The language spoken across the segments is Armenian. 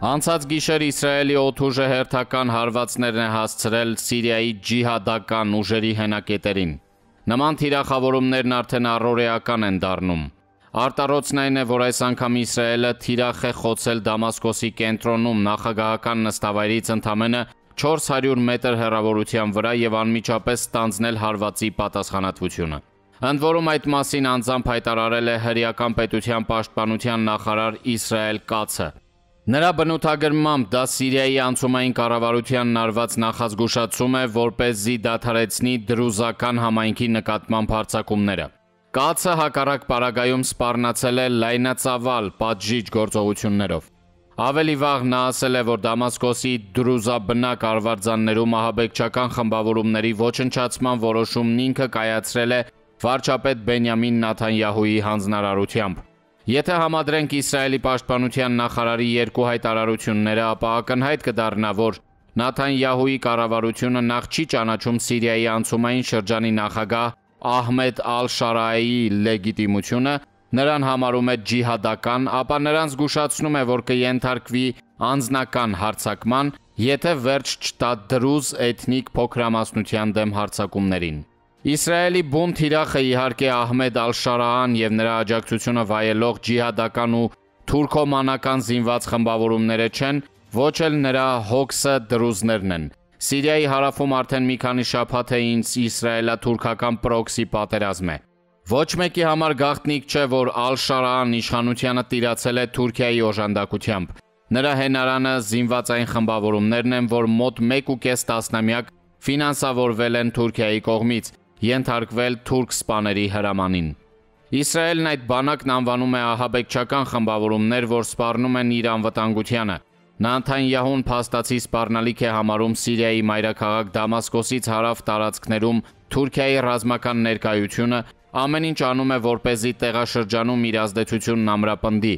Անցած գիշեր Իսրայելի օդուժը հերթական հարվածներն է հասցրել Սիրիայի ջիհադական ուժերի հենակետերին։ Նման թիրախավորումներն արդեն առօրեական են դառնում։ Արտառոցն այն է, որ այս անգամ Իսրայելը թիրախ է խոցել Դամասկոսի կենտրոնում նախագահական նստավայրից ընդամենը 400 մետր հեռավորության վրա եւ անմիջապես ստանձնել հարվածի պատասխանատվությունը։ Ընդ որում այդ մասին անձամբ հայտարարել է հրեական պետության պաշտպանության նախարար Իսրայել Կացը։ Նրա բնութագրմամբ դա Սիրիայի անցումային կառավարությանն արված նախազգուշացում է, որպեսզի դադարեցնի դրուզական համայնքի նկատմամբ հարձակումները։ Կացը հակառակ պարագայում սպառնացել է լայնածավալ պատժիչ գործողություններով։ Ավելի վաղ նա ասել է, որ Դամասկոսի դրուզաբնակ արվարձաններում ահաբեկչական խմբավորումների ոչնչացման որոշումն ինքը կայացրել է վարչապետ Բենյամին Նեթանյահուի հանձնարարությամբ։ Եթե համադրենք Իսրայելի պաշտպանության նախարարի երկու հայտարարությունները, ապա ակնհայտ կդառնա, որ Նեթանյահուի կառավարությունը նախ չի ճանաչում Սիրիայի անցումային շրջանի նախագահ Ահմեդ Ալ-Շարայի լեգիտիմությունը, նրան համարում է ջիհադական, ապա նրան զգուշացնում է, որ կենթարկվի անձնական հարձակման, եթե վերջ չտա դրուզ էթնիկ փոքրամասնության դեմ հարձակումներին։ Իսրայելի բուն թիրախը իհարկե Ահմեդ Ալ-Շարան եւ նրա աջակցությունը վայելող ջիհադական ու թուրքոմանական զինված խմբավորումները չեն, ոչ էլ նրա հոգսը դրուզներն են։ Սիրիայի հարավում արդեն մի քանի շաբաթ է իսրայելա-թուրքական պրոքսի պատերազմ է։ Ոչ մեկի համար գաղտնիք չէ, որ Ալ-Շարան իշխանությանը տիրացել է Թուրքիայի օժանդակությամբ։ Նրա հենարանը զինվածային խմբավորումներն են, որ մոտ 1.5 տասնամյակ ֆինանսավորվել են Թուրքիայի կողմից, ենթարկվել թուրք սպաների հրամանին։ Իսրայելն այդ բանակն անվանում է ահաբեկչական խմբավորումներ, որ սպառնում են իր անվտանգությանը։ Նեթանյահուն փաստացի սպառնալիք է համարում Սիրիայի մայրաքաղաք Դամասկոսից հարավ տարածքներում Թուրքիայի ռազմական ներկայությունը, ամեն ինչ անում է, որպեսզի տեղաշրջանում իր ազդեցությունն ամրապնդի։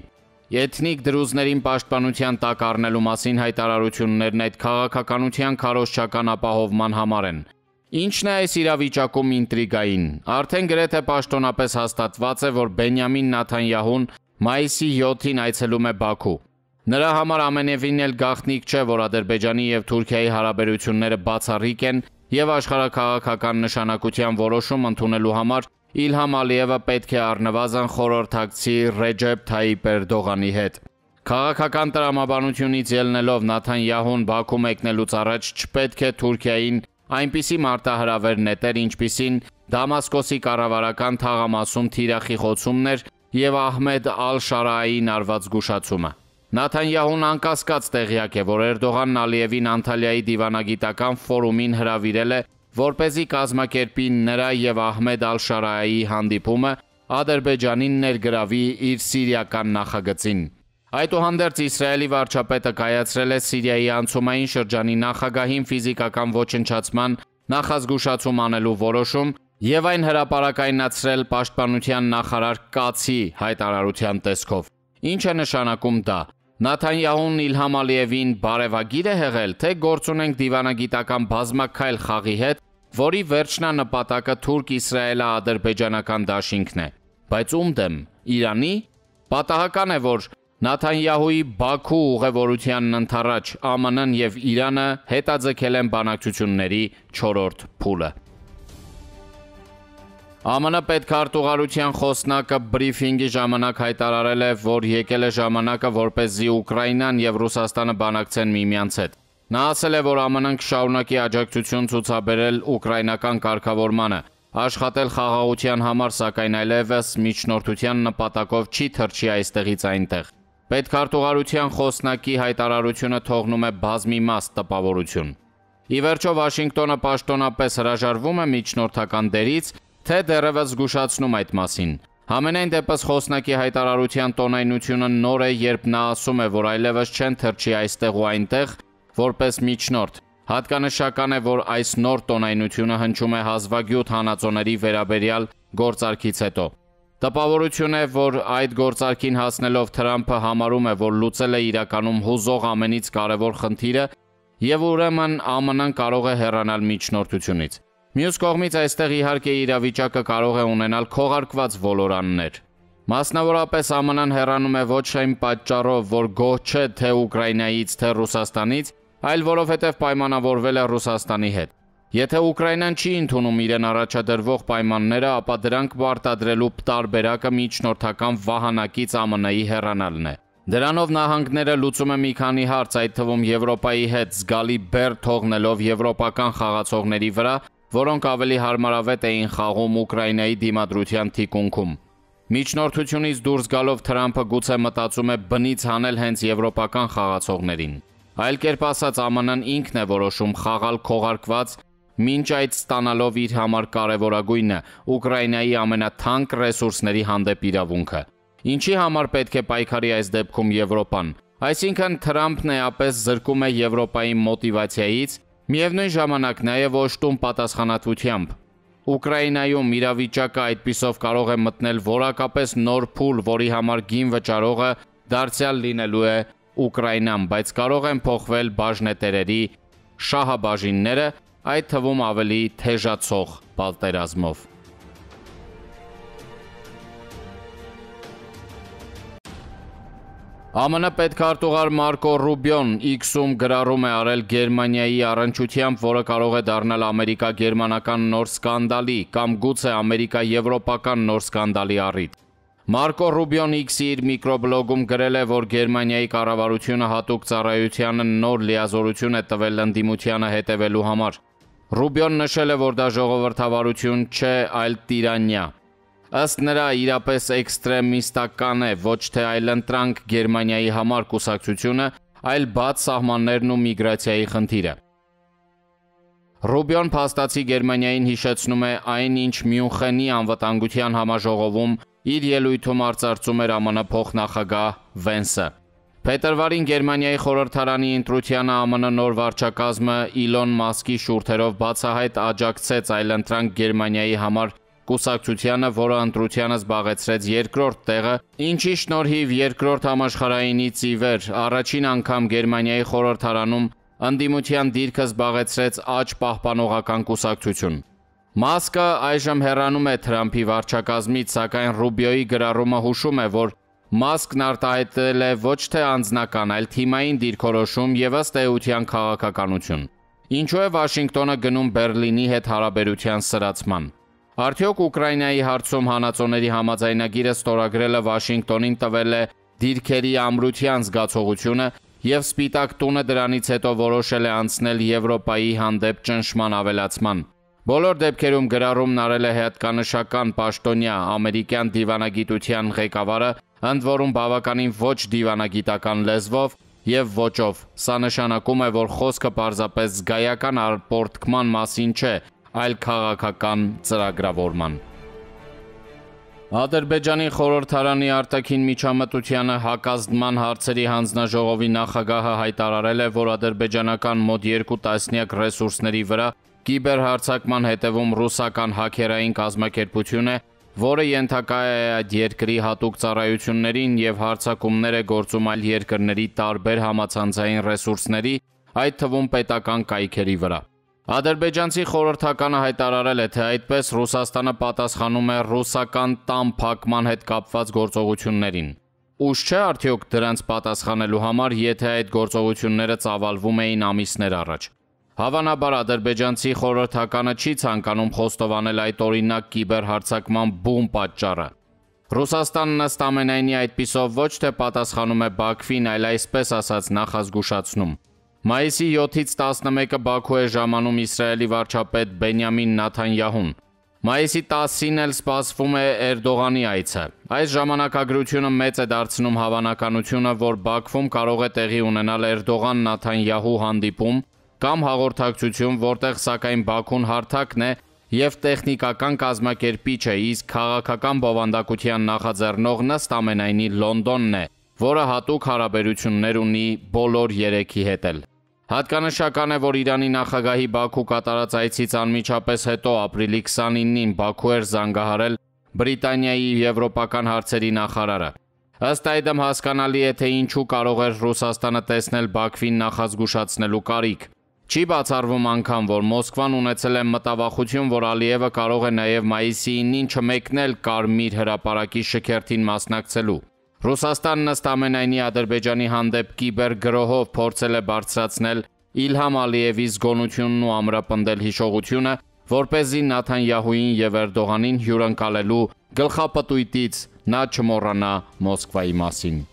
Էթնիկ դրուզներին պաշտպանության տակ առնելու մասին հայտարարություններն այդ քաղաքականության քարոզչական ապահովման համար են։ Ինչն է այս իրավիճակում ինտրիգային։ Արդեն գրեթե պաշտոնապես հաստատված է, որ Բենյամին Նեթանյահուն մայիսի 7-ին այցելում է Բաքու։ Նրա համար ամենևին էլ գաղտնիք չէ, որ Ադրբեջանի եւ Թուրքիայի հարաբերությունները բացառիկ են եւ աշխարհաքաղաքական նշանակության որոշում ընդունելու համար Իլհամ Ալիևը պետք է առնվազն խորհրդակցի Ռեջեփ Թայիպ Էրդողանի հետ։ Քաղաքական տրամաբանությունից ելնելով Նեթանյահուն Բաքու մեկնելուց առաջ չպետք է Թուրքիային այնպիսի մարտահրավեր նետեր, ինչպիսին Դամասկոսի կառավարական թաղամասում թիրախի խոցումներ եւ Ահմեդ Ալ-Շարային արված զգուշացումը։ Նեթանյահուն անկասկած տեղյակ է, որ Էրդողանն Ալիևին Անտալիայի դիվանագիտական ֆորումին հրավիրել է, որպեսզի կազմակերպի նրա եւ Ահմեդ Ալ-Շարայի հանդիպումը, Ադրբեջանին ներգրավի իր սիրիական նախագծին։ Այդուհանդերձ Իսրայելի վարչապետը կայացրել է Սիրիայի անցումային շրջանի նախագահին ֆիզիկական ոչնչացման նախազգուշացում անելու որոշում եւ այն հրապարակայնացրել պաշտպանության նախարար Կացի հայտարարության տեսքով։ Ինչ է նշանակում դա։ Նեթանյահուն Իլհամ Ալիևին բարևագիր է հեղել, թե գործ ունենք դիվանագիտական բազմաքայլ խաղի հետ, որի վերջնանպատակը թուրք-իսրայելա-ադրբեջանական դաշինքն է։ Բայց ում դեմ։ Իրանի։ Պատահական է, որ Նեթանյահուի Բաքու ուղևորությանն ընդառաջ ԱՄՆ-ն եւ Իրանը հետաձգել են բանակցությունների 4-րդ փուլը։ ԱՄՆ պետքարտուղարության խոսնակը բրիֆինգի ժամանակ հայտարարել է, որ եկել է ժամանակը, որպեսզի Ուկրաինան եւ Ռուսաստանը բանակցեն միմյանց հետ։ Նա ասել է, որ ԱՄՆ-ն կշարունակի աջակցություն ցուցաբերել ուկրաինական կարգավորմանը, աշխատել խաղաղության համար, սակայն այլևս միջնորդության նպատակով չի թռչի այստեղից այնտեղ։ Պետքարտուղարության խոսնակի հայտարարությունը թողնում է բազմիմաստ տպավորություն։ Ի վերջո Վաշինգտոնը պաշտոնապես հրաժարվում է միջնորդական դերից, թե դեռևս զգուշացնում այդ մասին։ Համենայն դեպս խոսնակի հայտարարության տոնայնությունը նոր է, երբ նա ասում է, որ այլևս չեն թռչի այստեղ ու այնտեղ որպես միջնորդ։ Հատկանշական է, որ այս նոր տոնայնությունը հնչում է հազվագյուտ հանածոների վերաբերյալ գործարքից հետո։ Տպավորություն է, որ այդ գործարքին հասնելով Թրամփը համարում է, որ լուծել է իրականում հուզող ամենից կարևոր խնդիրը եւ ուրեմն ԱՄՆ-ն կարող է հեռանալ միջնորդությունից։ Մյուս կողմից այստեղ իհարկե իրավիճակը կարող է ունենալ քողարկված ոլորաններ։ Մասնավորապես ԱՄՆ-ն հեռանում է ոչ այն պատճառով, որ գոհ չէ թե Ուկրաինայից, թե Ռուսաստանից, այլ որովհետև պայմանավորվել է Ռուսաստանի հետ։ Եթե Ուկրաինան չի ընդունում իրեն առաջադրվող պայմանները, ապա դրանք պարտադրելու տարբերակը միջնորդական վահանակից ԱՄՆ-ի հեռանալն է։ Դրանով նահանգները լուծում է մի քանի հարց, այդ թվում Եվրոպայի հետ զգալի բեռ թողնելով եվրոպական խաղացողների վրա, որոնք ավելի հարմարավետ էին խաղում Ուկրաինայի դիմադրության թիկունքում։ Միջնորդությունից դուրս գալով Թրամփը գուցե մտածում է բնից հանել հենց եվրոպական խաղացողներին։ Այլ կերպ ասած, ԱՄՆ-ն ինքն է որոշում խաղալ քողարկված, մինչ այդ ստանալով իր համար կարևորագույնը Ուկրաինայի ամենաթանկ ռեսուրսների հանդեպ իրավունքը։ Ինչի համար պետք է պայքարի այս դեպքում Եվրոպան։ Այսինքն Թրամփն էապես զրկում է Եվրոպայի մոտիվացիայից, միևնույն ժամանակ նաև օժտում պատասխանատվությամբ։ Ուկրաինայում իրավիճակը այդպիսով կարող է մտնել որակապես նոր փուլ, որի համար գին վճարողը դարձյալ լինելու է Ուկրաինան, բայց կարող են փոխվել բաժնետերերի շահաբաժինները, այդ թվում ավելի թեժացող պատերազմով։ ԱՄՆ պետքարտուղար Մարկո Ռուբիոն X-ում գրառում է արել Գերմանիայի առնչությամբ, որը կարող է դառնալ ամերիկա-գերմանական նոր սկանդալի կամ գուցե ամերիկա-եվրոպական նոր սկանդալի առիթ։ Մարկո Ռուբիոն X-ի իր միկրոբլոգում գրել է, որ Գերմանիայի կառավարությունը հատուկ ծառայությանը նոր լիազորություն է տվել ընդդիմությանը հետևելու համար։ Ռուբիոն նշել է, որ դա ժողովրդավարություն չէ, այլ տիրանիա։ Ըստ նրա, իրապես էքստրեմիստական է ոչ թե այլընտրանք Գերմանիայի համար կուսակցությունը, այլ բաց սահմաններն ու միգրացիայի խնդիրը։ Ռուբիոն փաստացի Գերմանիային հիշեցնում է այն, ինչ Մյունխենի անվտանգության համաժողովում իր ելույթում արծարծում էր ԱՄՆ փոխնախագահ Վենսը։ Փետրվարին Գերմանիայի խորհրդարանի ընտրությանը ԱՄՆ նոր վարչակազմը Իլոն Մասկի շուրթերով բացահայտ աջակցեց այլընտրանք Գերմանիայի համար կուսակցությանը, որը ընտրությանը զբաղեցրեց երկրորդ տեղը, ինչի շնորհիվ երկրորդ համաշխարհայինից ի վեր առաջին անգամ Գերմանիայի խորհրդարանում ընդդիմության դիրքը զբաղեցրեց աջ պահպանողական կուսակցություն։ Մասկը այժմ հեռանում է Թրամփի վարչակազմից, սակայն Ռուբիոյի գրառումը հուշում է, որ Մասկն արտահայտել է ոչ թե անձնական, այլ թիմային դիրքորոշում եւ ըստ էության քաղաքականություն։ Ինչու է Վաշինգտոնը գնում Բերլինի հետ հարաբերության սրացման։ Արդյոք Ուկրաինայի հարցում հանածոների համաձայնագիրը ստորագրելը Վաշինգտոնին տվել է դիրքերի ամրության զգացողությունը եւ Սպիտակ տունը դրանից հետո որոշել է անցնել Եվրոպայի հանդեպ ճնշման ավելացման։ Բոլոր դեպքերում գրառումն արել է հատկանշական պաշտոնյա ամերիկյան դիվանագիտության ղեկավարը, ընդ որում բավականին ոչ դիվանագիտական լեզվով եւ ոճով։ Սա նշանակում է, որ խոսքը պարզապես զգայական արտպորտկման մասին չէ, այլ քաղաքական ծրագրավորման։ Ադրբեջանի խորհրդարանի արտաքին միջամտությանը հակազդման հարցերի հանձնաժողովի նախագահը հայտարարել է, որ ադրբեջանական մոտ 2 տասնյակ ռեսուրսների վրա կիբերհարձակման հետևում ռուսական հաքերային կազմակերպություն է, որը ենթակա է այդ երկրի հատուկ ծառայություններին եւ հարձակումներ է գործում այլ երկրների տարբեր համացանցային ռեսուրսների, այդ թվում պետական կայքերի վրա։ Ադրբեջանցի խորհրդականը հայտարարել է, թե այդպես Ռուսաստանը պատասխանում է ռուսական տան փակման հետ կապված գործողություններին։ Ուշ չէ արդյոք դրանց պատասխանելու համար, եթե այդ գործողությունները ծավալվում էին ամիսներ առաջ։ Հավանաբար ադրբեջանցի խորհրդականը չի ցանկանում խոստովանել այդ օրինակ կիբերհարձակման բուն պատճառը։ Ռուսաստանն ըստ ամենայնի այդպիսով ոչ թե պատասխանում է Բաքվին, այլ այսպես ասած նախազգուշացնում։ Մայիսի 7-ից 11-ը Բաքու է ժամանում Իսրայելի վարչապետ Բենյամին Նաթանյահուն։ Մայիսի 10-ին էլ սպասվում է Էրդողանի այցը։ Այս ժամանակագրությունը մեծ է դարձնում հավանականությունը, որ Բաքվում կարող է տեղի ունենալ Էրդողան-Նաթանյահու հանդիպում կամ հաղորդակցություն, որտեղ սակայն Բաքուն հարթակն է եւ տեխնիկական կազմակերպիչ է, իսկ քաղաքական բովանդակության նախաձեռնողն ըստ ամենայնի Լոնդոնն է, որը հատուկ հարաբերություններ ունի բոլոր երեքի հետ էլ։ Հատկանշական է, որ Իրանի նախագահի Բաքու կատարած այցից անմիջապես հետո ապրիլի 29-ին Բաքու էր զանգահարել Բրիտանիայի եվրոպական հարցերի նախարարը։ Ըստ այդմ հասկանալի է, թե ինչու կարող էր Ռուսաստանը տեսնել Բաքվին նախազգուշացնելու կարիք։ Չի բացառվում անգամ, որ Մոսկվան ունեցել է մտավախություն, որ Ալիևը կարող է նաև մայիսի 9-ին չմեկնել Կարմիր հրապարակի շքերթին մասնակցելու։ Ռուսաստանն ըստ ամենայնի Ադրբեջանի հանդեպ կիբերգրոհով փորձել է բարձրացնել Իլհամ Ալիևի զգոնությունն ու ամրապնդել հիշողությունը, որպեսզի Նաթանյահուին եւ Էրդողանին հյուրընկալելու գլխապտույտից նա չմոռանա Մոսկվայի մասին։